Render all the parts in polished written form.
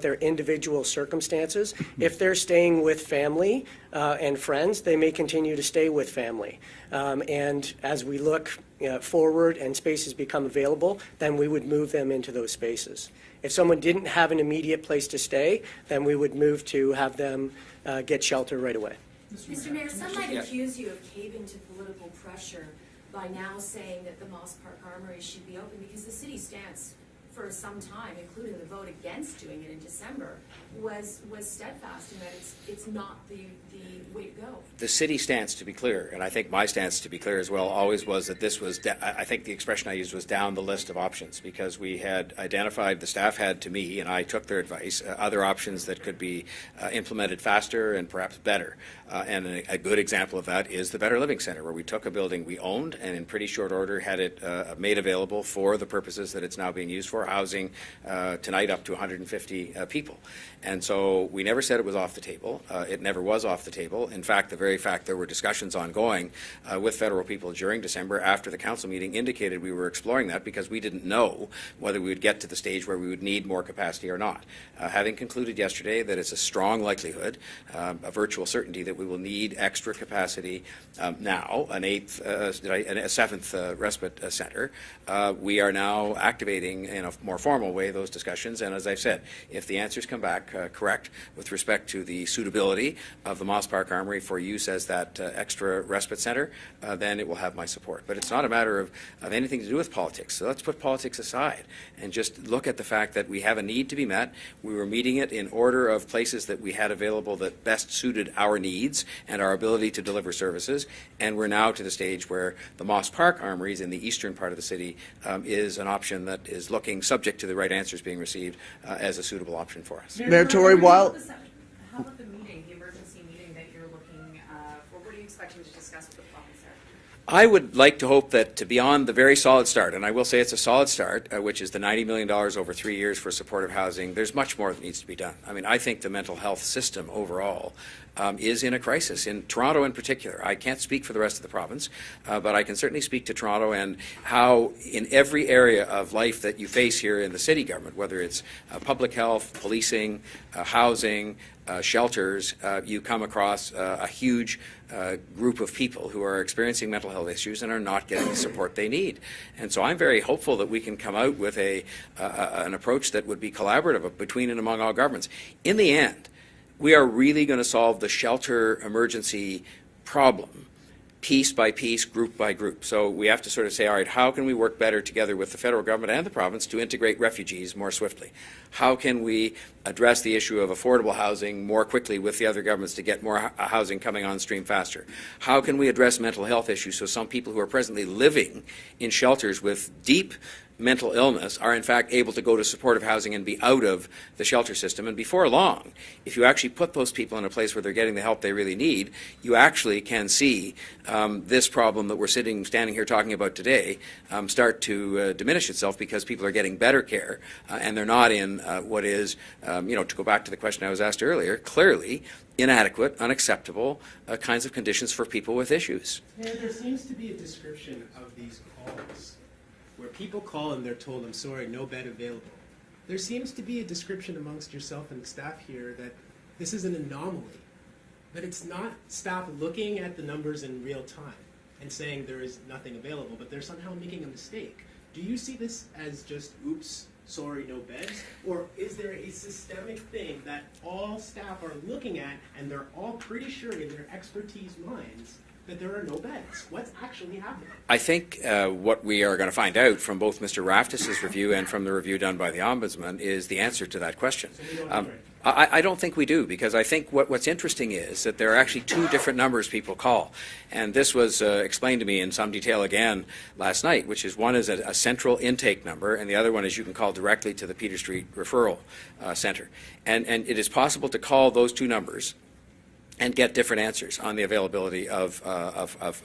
their individual circumstances. If they're staying with family and friends, they may continue to stay with family. And as we look forward and spaces become available, then we would move them into those spaces. If someone didn't have an immediate place to stay, then we would move to have them get shelter right away. Mr. Mayor, some might accuse you of caving to political pressure by now saying that the Moss Park Armory should be open, because the city stance for some time, including the vote against doing it in December, was steadfast in that it's not the way to go. The city stance, to be clear, and I think my stance, to be clear as well, always was that this was, I think the expression I used was down the list of options, because we had identified, the staff had to me, and I took their advice, other options that could be implemented faster and perhaps better. And a good example of that is the Better Living Centre, where we took a building we owned and in pretty short order had it made available for the purposes that it's now being used for, housing tonight up to 150 people. And so we never said it was off the table. It never was off the table. In fact, the very fact there were discussions ongoing with federal people during December after the council meeting indicated we were exploring that, because we didn't know whether we would get to the stage where we would need more capacity or not. Having concluded yesterday that it's a strong likelihood, a virtual certainty, that we will need extra capacity now, a seventh respite center, we are now activating in a more formal way those discussions. And as I've said, if the answers come back correct with respect to the suitability of the Moss Park Armory for use as that extra respite center, then it will have my support. But it's not a matter of anything to do with politics. So let's put politics aside and just look at the fact that we have a need to be met. We were meeting it in order of places that we had available that best suited our needs and our ability to deliver services. And we're now to the stage where the Moss Park Armories in the eastern part of the city is an option that is looking, subject to the right answers being received, as a suitable option for us. Mayor Tory, while... How about the meeting, the emergency meeting that you're looking for? What are you expecting to discuss with the province there? I would like to hope that beyond the very solid start, and I will say it's a solid start, which is the $90 million over 3 years for supportive housing, there's much more that needs to be done. I mean, I think the mental health system overall is in a crisis, in Toronto in particular. I can't speak for the rest of the province, but I can certainly speak to Toronto and how in every area of life that you face here in the city government, whether it's public health, policing, housing, shelters, you come across a huge group of people who are experiencing mental health issues and are not getting the support they need. And so I'm very hopeful that we can come out with an approach that would be collaborative between and among all governments. In the end, we are really going to solve the shelter emergency problem piece by piece, group by group. So we have to sort of say, all right, how can we work better together with the federal government and the province to integrate refugees more swiftly? How can we address the issue of affordable housing more quickly with the other governments to get more housing coming on stream faster? How can we address mental health issues so some people who are presently living in shelters with deep mental illness are in fact able to go to supportive housing and be out of the shelter system? And before long, if you actually put those people in a place where they're getting the help they really need, you actually can see this problem that we're standing here talking about today start to diminish itself, because people are getting better care and they're not in what is, to go back to the question I was asked earlier, clearly inadequate, unacceptable kinds of conditions for people with issues. And there seems to be a description of these calls where people call and they're told, I'm sorry, no bed available. There seems to be a description amongst yourself and staff here that this is an anomaly, that it's not staff looking at the numbers in real time and saying there is nothing available, but they're somehow making a mistake. Do you see this as just, oops, sorry, no beds? Or is there a systemic thing that all staff are looking at and they're all pretty sure in their expertise minds that there are no beds? What's actually happening? I think what we are going to find out from both Mr. Raftis' review and from the review done by the Ombudsman is the answer to that question. So we don't know, right? I don't think we do, because I think what's interesting is that there are actually two different numbers people call. And this was explained to me in some detail again last night, which is one is a central intake number, and the other one is you can call directly to the Peter Street Referral Center. And it is possible to call those two numbers and get different answers on the availability of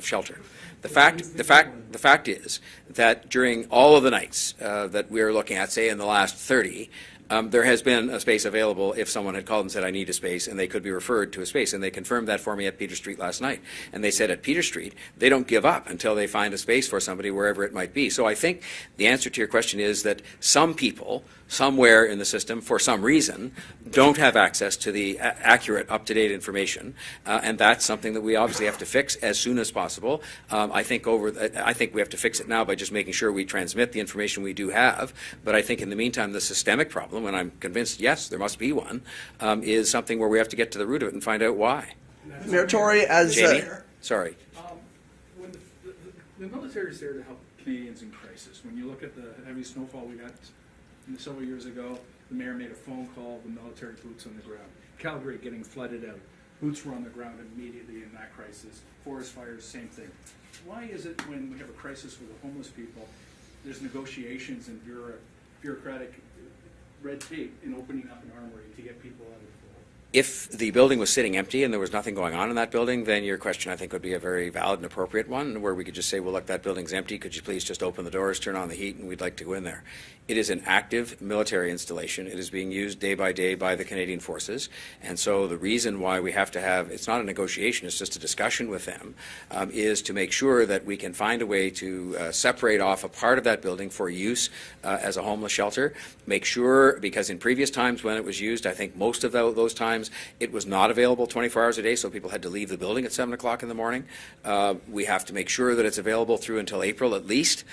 shelter. The fact is that during all of the nights that we are looking at, say in the last 30, there has been a space available if someone had called and said, I need a space, and they could be referred to a space. And they confirmed that for me at Peter Street last night. And they said at Peter Street, they don't give up until they find a space for somebody wherever it might be. So I think the answer to your question is that some people, somewhere in the system, for some reason, don't have access to the accurate, up-to-date information, and that's something that we obviously have to fix as soon as possible. I think we have to fix it now by just making sure we transmit the information we do have, but I think in the meantime the systemic problem, and I'm convinced, yes, there must be one, is something where we have to get to the root of it and find out why. Mayor Tory, as Jamie? Sorry. When the military is there to help Canadians in crisis. When you look at the heavy snowfall we got several years ago, the mayor made a phone call, the military boots on the ground. Calgary getting flooded out. Boots were on the ground immediately in that crisis. Forest fires, same thing. Why is it when we have a crisis with the homeless people, there's negotiations and bureaucratic red tape in opening up an armory to get people out of the cold? If the building was sitting empty and there was nothing going on in that building, then your question, I think, would be a very valid and appropriate one, where we could just say, well, look, that building's empty. Could you please just open the doors, turn on the heat, and we'd like to go in there. It is an active military installation. It is being used day by day by the Canadian Forces. And so the reason why we have to have, it's not a negotiation, it's just a discussion with them, is to make sure that we can find a way to separate off a part of that building for use as a homeless shelter. Make sure, because in previous times when it was used, I think most of those times it was not available 24 hours a day, so people had to leave the building at 7 o'clock in the morning. We have to make sure that it's available through until April at least.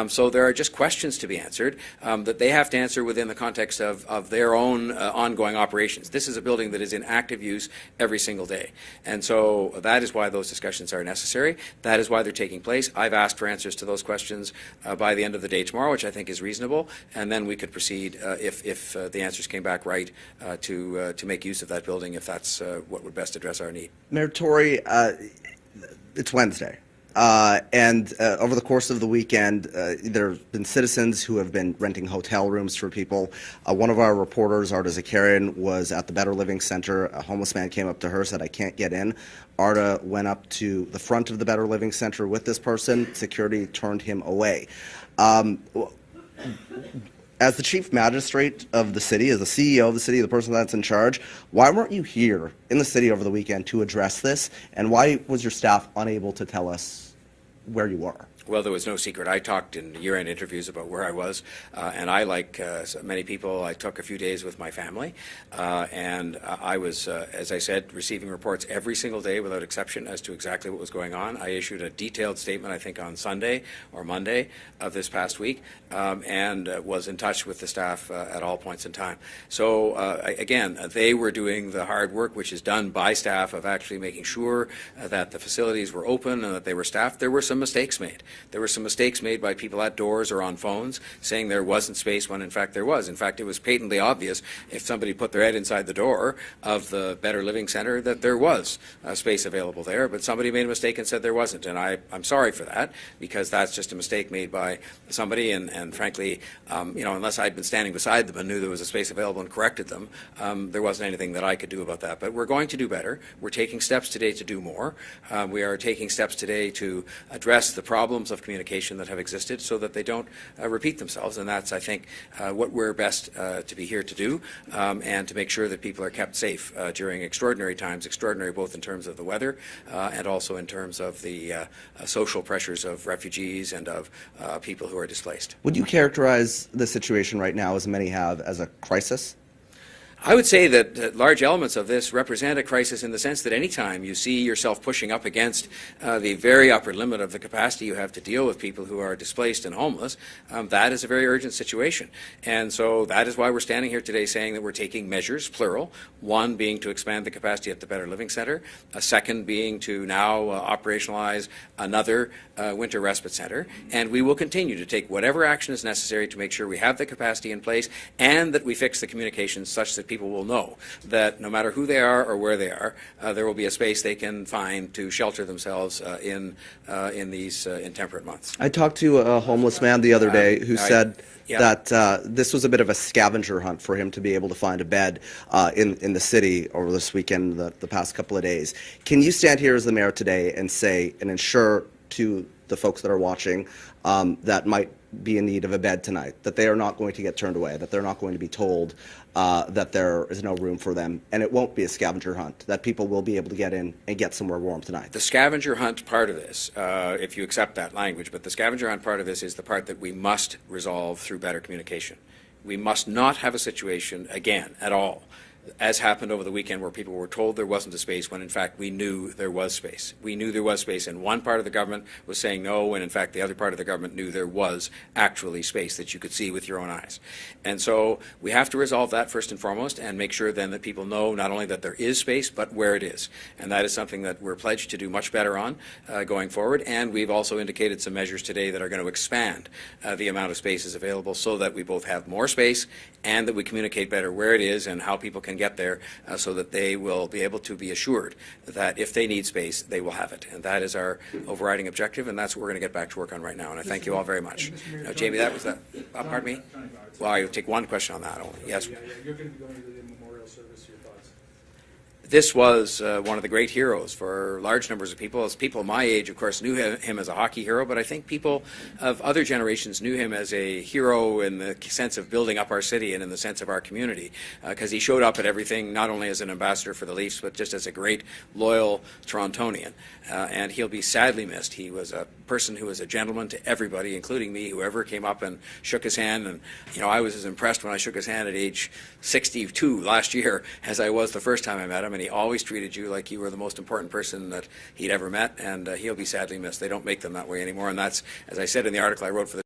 So there are just questions to be answered that they have to answer within the context of their own ongoing operations. This is a building that is in active use every single day. And so that is why those discussions are necessary. That is why they're taking place. I've asked for answers to those questions by the end of the day tomorrow, which I think is reasonable, and then we could proceed if the answers came back right to make use of that building if that's what would best address our need. Mayor Tory, it's Wednesday. And over the course of the weekend, there have been citizens who have been renting hotel rooms for people. One of our reporters, Arda Zakarian, was at the Better Living Center. A homeless man came up to her, said, I can't get in. Arda went up to the front of the Better Living Center with this person. Security turned him away. As the chief magistrate of the city, as the CEO of the city, the person that's in charge, why weren't you here in the city over the weekend to address this? And why was your staff unable to tell us where you were? Well, there was no secret. I talked in year-end interviews about where I was, and I, like many people, I took a few days with my family, and I was, as I said, receiving reports every single day without exception as to exactly what was going on. I issued a detailed statement, I think, on Sunday or Monday of this past week, and was in touch with the staff at all points in time. So, again, they were doing the hard work, which is done by staff, of actually making sure that the facilities were open and that they were staffed. There were some mistakes made. There were some mistakes made by people at doors or on phones saying there wasn't space when in fact there was. In fact, it was patently obvious if somebody put their head inside the door of the Better Living Center that there was space available there, but somebody made a mistake and said there wasn't. And I'm sorry for that, because that's just a mistake made by somebody, and frankly, unless I'd been standing beside them and knew there was a space available and corrected them, there wasn't anything that I could do about that. But we're going to do better. We're taking steps today to do more. We are taking steps today to address the problems of communication that have existed so that they don't repeat themselves, and that's, I think, what we're best to be here to do, and to make sure that people are kept safe during extraordinary times, extraordinary both in terms of the weather and also in terms of the social pressures of refugees and of people who are displaced. Would you characterize the situation right now, as many have, as a crisis? I would say that large elements of this represent a crisis in the sense that any time you see yourself pushing up against the very upper limit of the capacity you have to deal with people who are displaced and homeless, that is a very urgent situation. And so that is why we're standing here today saying that we're taking measures, plural, one being to expand the capacity at the Better Living Center, a second being to now operationalize another winter respite center, and we will continue to take whatever action is necessary to make sure we have the capacity in place and that we fix the communications such that people will know that no matter who they are or where they are, there will be a space they can find to shelter themselves in these intemperate months. I talked to a homeless man the other day who said that this was a bit of a scavenger hunt for him to be able to find a bed in the city over this weekend, the past couple of days. Can you stand here as the mayor today and say and ensure to the folks that are watching that might be in need of a bed tonight, that they are not going to get turned away, that they're not going to be told that there is no room for them, and it won't be a scavenger hunt, that people will be able to get in and get somewhere warm tonight. The scavenger hunt part of this, if you accept that language, but the scavenger hunt part of this is the part that we must resolve through better communication. We must not have a situation again at all, as happened over the weekend, where people were told there wasn't a space when in fact we knew there was space. We knew there was space, and one part of the government was saying no, when in fact the other part of the government knew there was actually space that you could see with your own eyes. And so we have to resolve that first and foremost, and make sure then that people know not only that there is space, but where it is. And that is something that we're pledged to do much better on going forward. And we've also indicated some measures today that are going to expand the amount of spaces available, so that we both have more space and that we communicate better where it is and how people can get there, so that they will be able to be assured that if they need space, they will have it. And that is our overriding objective, and that's what we're going to get back to work on right now. And I thank you all very much. Now, Jamie, that was that. Pardon me? Well, I'll take one question on that only. Yes. Yeah, you're going to be going to the memorial service. Your thoughts? This was one of the great heroes for large numbers of people. As people my age, of course, knew him as a hockey hero, but I think people of other generations knew him as a hero in the sense of building up our city and in the sense of our community, because he showed up at everything, not only as an ambassador for the Leafs, but just as a great, loyal Torontonian. And he'll be sadly missed. He was a person who was a gentleman to everybody, including me, whoever came up and shook his hand. And, you know, I was as impressed when I shook his hand at age 62 last year as I was the first time I met him. And he always treated you like you were the most important person that he'd ever met, and he'll be sadly missed. They don't make them that way anymore, and that's, as I said in the article I wrote for the